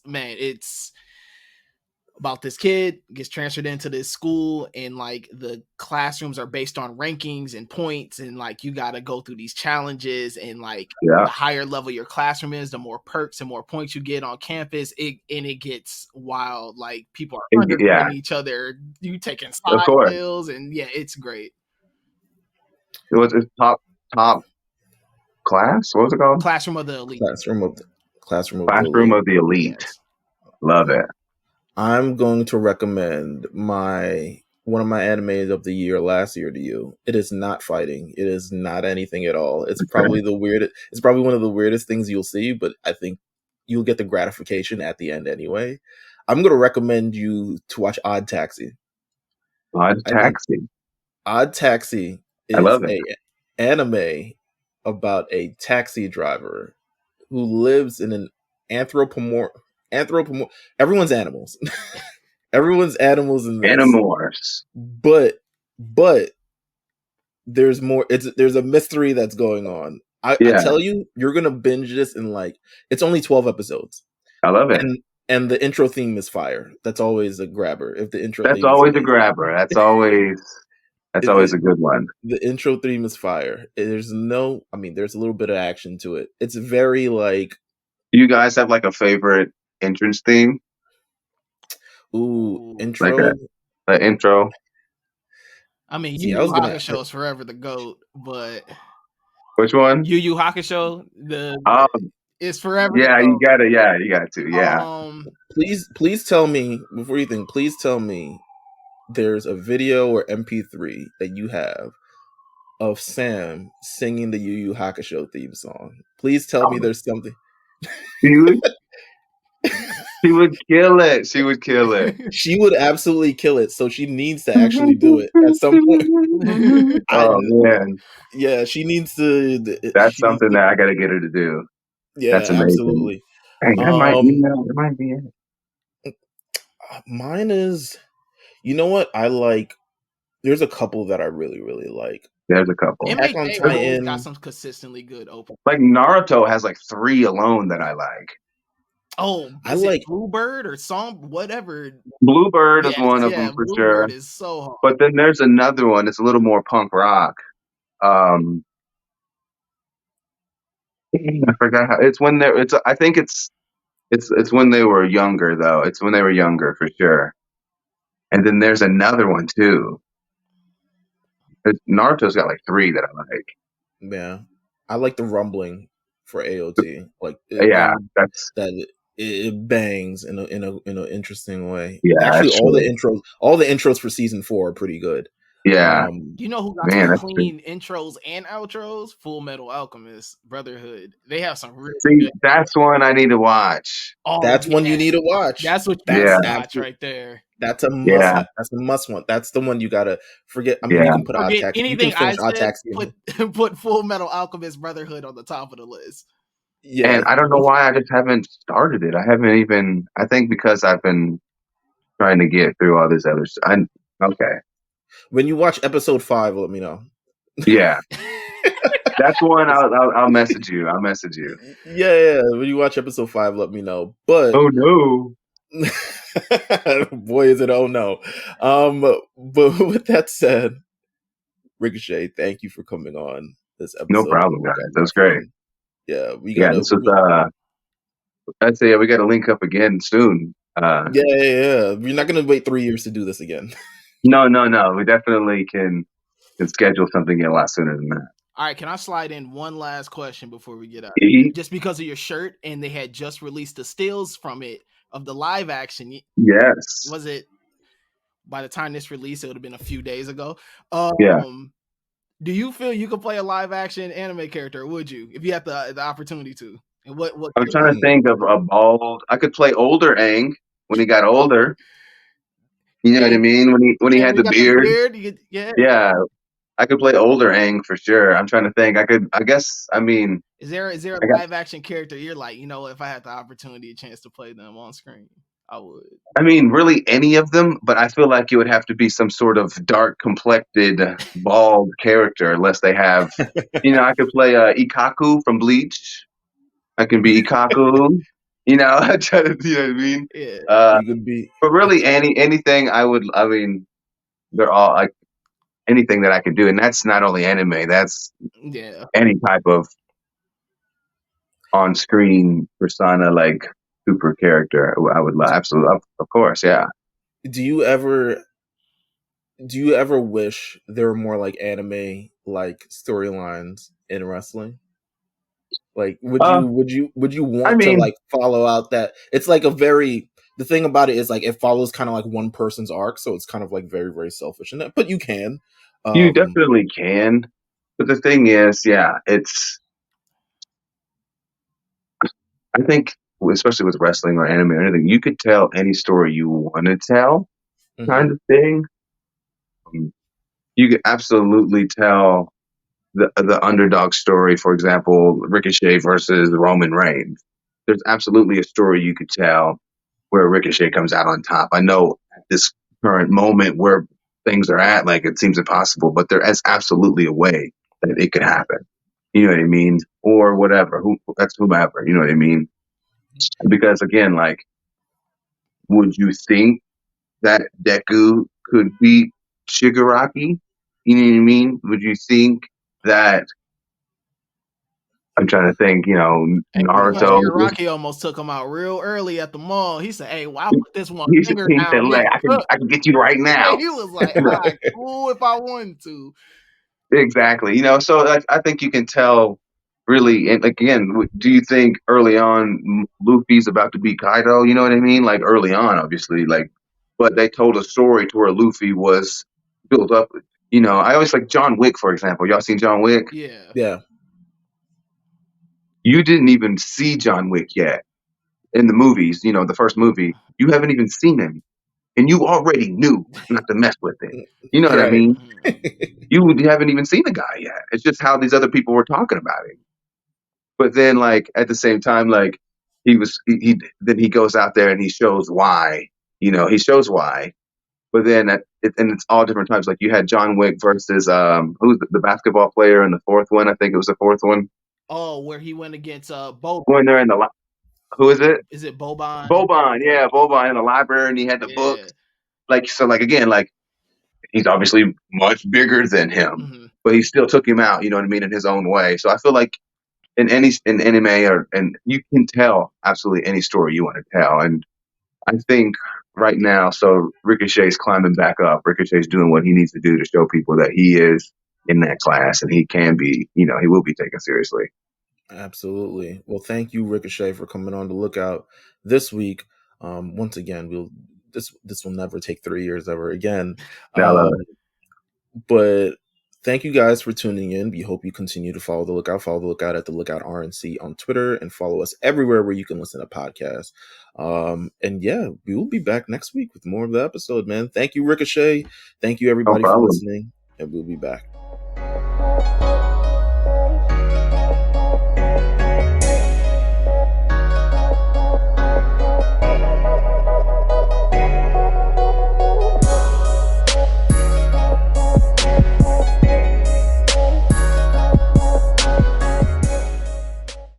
about this kid gets transferred into this school, and like the classrooms are based on rankings and points, and like you got to go through these challenges, and like Yeah, the higher level your classroom is, the more perks and more points you get on campus. It gets wild. Like people are yeah, undercutting each other, you taking of side course. bills, and yeah, it's great. It was top class. What was it called? Classroom of the Elite. Classroom of the Classroom Elite. of the Elite. Yes. Love it. I'm going to recommend one of my animes of the year last year to you. It is not fighting. It is not anything at all. It's probably it's probably one of the weirdest things you'll see, but I think you'll get the gratification at the end anyway. I'm going to recommend you to watch Odd Taxi. Odd I think Taxi. Odd Taxi I is love it. a anime about a taxi driver who lives in an anthropomorph everyone's animals. Everyone's animals in this. Animorphs. But there's more, there's a mystery that's going on. I Yeah, tell you, you're gonna binge this in like, it's only 12 episodes. I love it. And the intro theme is fire. That's always a grabber. If the intro That's theme is always a amazing. grabber. That's always a good one. The intro theme is fire. There's there's a little bit of action to it. It's very like, Do you guys have like a favorite entrance theme? Ooh. Like intro. a intro? I mean, See, Yu I Yu was gonna Hakusho is forever the GOAT, but Which one? Yu Yu Hakusho, Oh, is forever yeah, the you GOAT. got to. Yeah, you got to. Yeah. please tell me before you think, please tell me there's a video or MP3 that you have of Sam singing the Yu Yu Hakusho theme song. Please tell me there's something. Dude, She would kill it. She would kill it. She would absolutely kill it. So she needs to actually do it at some point. Oh man, Yeah, she needs to. that's She needs something to. that I got to get her to do. Yeah, That's amazing. absolutely. Dang, that might be it. Mine is. You know what I like? There's a couple that I really, really like. There's a couple. Attack on MHA always Titan. got some consistently good open. Like Naruto has like 3 alone that I like. Oh, I is like- it Bluebird or Song, whatever. Bluebird is Yes, one of yeah, them for Bluebird sure. is so hard. But then there's another one. It's a little more punk rock. I forgot how. It's when they're. It's. I think it's when they were younger though. It's when they were younger for sure. And then there's another one too. Naruto's got like 3 that I like. Yeah, I like the rumbling for AOT. Like, Yeah, that's it bangs in an interesting way. Yeah, Actually, that's all the intros for season 4 are pretty good. Yeah. You know who got Man, some that's clean intros and outros? Full Metal Alchemist Brotherhood. They have some really See, good. that's one I need to watch. Oh, That's one you yeah. need to watch. That's what That's you Yeah. need to watch absolute- right there. That's a must. Yeah. That's a must one. That's the one you gotta forget. I mean, Yeah. you can put Odd Forget Taxi. You anything can finish I Odd said. Taxi. Put Full Metal Alchemist Brotherhood on the top of the list. Yeah, And I don't know why I just haven't started it. I haven't even. I think because I've been trying to get through all this other stuff. Okay. When you watch episode 5, let me know. Yeah. That's one I'll message you. I'll message you. Yeah. When you watch episode 5, let me know. But Oh no. boy, is it oh no. But with that said, Ricochet, thank you for coming on this episode. No problem, guys. That's great. Yeah, we got. This was. I'd say we got to link up again soon. Yeah. We're not gonna wait 3 years to do this again. No. We definitely can schedule something a lot sooner than that. All right, can I slide in one last question before we get out? Just because of your shirt, and they had just released the stills from it of the live action. Yes. Was it by the time this released? It would have been a few days ago. Yeah. Do you feel you could play a live action anime character? Would you, if you had the opportunity to? And what? I'm trying to think of a bald. I could play older Aang when he got older. You know what I mean? When he had the beard. Yeah. I could play older Aang for sure. I'm trying to think. I guess. I mean, is there a live action character you're like, if I had the opportunity, a chance to play them on screen, I would. I mean, really any of them, but I feel like it would have to be some sort of dark complected bald character, unless they have. I could play Ikaku from Bleach. I can be Ikaku. You know what I mean? Yeah. You could be. But really, anything I would. I mean, they're all like anything that I could do, and that's not only anime. That's any type of on-screen persona, like super character. I would love, absolutely, of course, yeah. Do you ever wish there were more like anime like storylines in wrestling? Like, would you want to like follow out that? It's like the thing about it is like it follows kind of like one person's arc, so it's kind of like very, very selfish in that. But you can. You definitely can. But the thing is, it's. I think, especially with wrestling or anime or anything, you could tell any story you want to tell, kind of thing. You could absolutely tell the underdog story, for example, Ricochet versus Roman Reigns. There's absolutely a story you could tell where Ricochet comes out on top. I know at this current moment where things are at, like it seems impossible, but there is absolutely a way that it could happen. You know what I mean? Or whatever. That's whomever. You know what I mean? Because again, like, would you think that Deku could beat Shigaraki? You know what I mean? Would you think that? I'm trying to think. Naruto. Shigaraki almost took him out real early at the mall. He said, "Hey, well, I'll put this one finger He down. said, I can get you right now." He was like, "All right, cool, if I wanted to." Exactly. So I think you can tell. Really, and again, do you think early on Luffy's about to beat Kaido? You know what I mean? Like early on, obviously, but they told a story to where Luffy was built up. I always like John Wick, for example. Y'all seen John Wick? Yeah. You didn't even see John Wick yet. in the movies, the first movie, you haven't even seen him, and you already knew not to mess with it. You know what I Right. mean? You haven't even seen the guy yet. It's just how these other people were talking about him. But then, like at the same time, like then he goes out there and he shows why. He shows why. But then and it's all different times. Like you had John Wick versus who's the basketball player in the fourth one? I think it was the fourth one. Oh, where he went against Boban. When they're in the who is it? Is it Boban? Boban, yeah, Boban in the library, and he had the books. Like so, like again, like he's obviously much bigger than him, but he still took him out. You know what I mean, in his own way. So I feel like in anime and you can tell absolutely any story you want to tell, and I think right now, so Ricochet's climbing back up. Ricochet's doing what he needs to do to show people that he is in that class and he can be, he will be taken seriously. Absolutely. Well, thank you, Ricochet, for coming on the lookout this week. Once again, this will never take 3 years ever again. But thank you guys for tuning in. We hope you continue to follow the lookout. Follow the lookout at the Lookout RNC on Twitter, and follow us everywhere where you can listen to podcasts. And yeah, we will be back next week with more of the episode, man. Thank you, Ricochet. Thank you, everybody, for listening, and we'll be back.